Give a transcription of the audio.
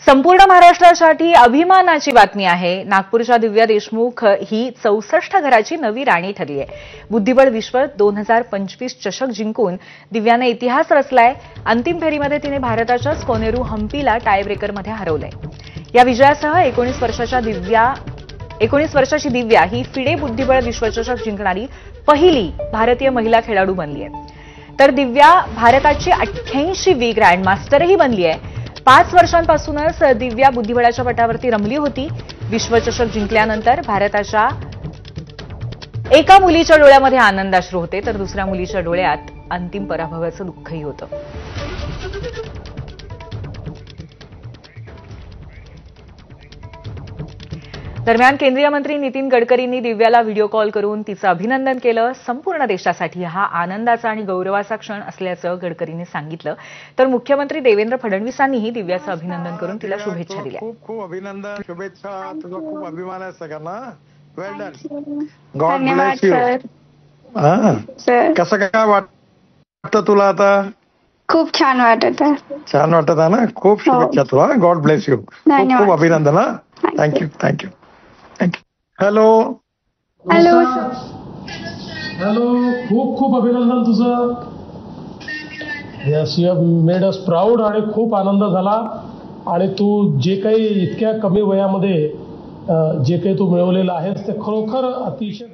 संपूर्ण महाराष्ट्रासाठी अभिमानाची बातमी आहे। नागपूरच्या दिव्या देशमुख ही 64 घराची नवी राणी ठरली आहे। बुद्धिबळ विश्व 2025 चषक जिंकून दिव्याने इतिहास रचलाय। अंतिम फेरीमध्ये तिने भारताच्याच कोनेरू हम्पीला टाय ब्रेकरमध्ये हरवलंय। या विजयासह 19 वर्षाची दिव्या ही फिडे बुद्धिबळ विश्वचषक जिंकणारी पहिली भारतीय महिला खेळाडू बनली आहे। तर दिव्या भारताची 88वी ग्रँडमास्टरही बनली आहे। 5 वर्षांपासूनच दिव्या बुद्धिबळाच्या पटावरती रमली होती। विश्वचषक जिंकल्यानंतर भारताच्या एका मुलीच्या डोळ्यामध्ये आनंदाश्रू होते, तर दुसऱ्या मुलीच्या डोळ्यात अंतिम पराभवाचं दुःखही होतं। दरम्यान केंद्रीय मंत्री नितीन गडकरींनी दिव्याला व्हिडिओ कॉल करून तिचं अभिनंदन केलं। संपूर्ण देशासाठी हा आनंदाचा आणि गौरवाचा क्षण असल्याचं गडकरींनी सांगितलं। तर मुख्यमंत्री देवेंद्र फडणवीसांनीही दिव्याचं अभिनंदन करून तिला शुभेच्छा दिल्या। खूप खूप अभिनंदन, शुभेच्छा। तुझा खूप अभिमान आहे सगळ्यांना। वेल डन, गॉड ब्लेस यू। कसं काय वाटतं तुला आता? खूप छान वाटत आहे। छान वाटत आहे ना? खूप शुभेच्छा तुला। God bless you. खूप खूप अभिनंदन। Thank you thank you thank you. Hello hello hello, खूप खूप अभिनंदन तुझं। Yes, you have made us proud आणि खूप आनंद झाला। आणि तू जे काही इतक्या कमी वयामध्ये जे काही तू मिळवलेलं आहेस ते खरोखर अतिशय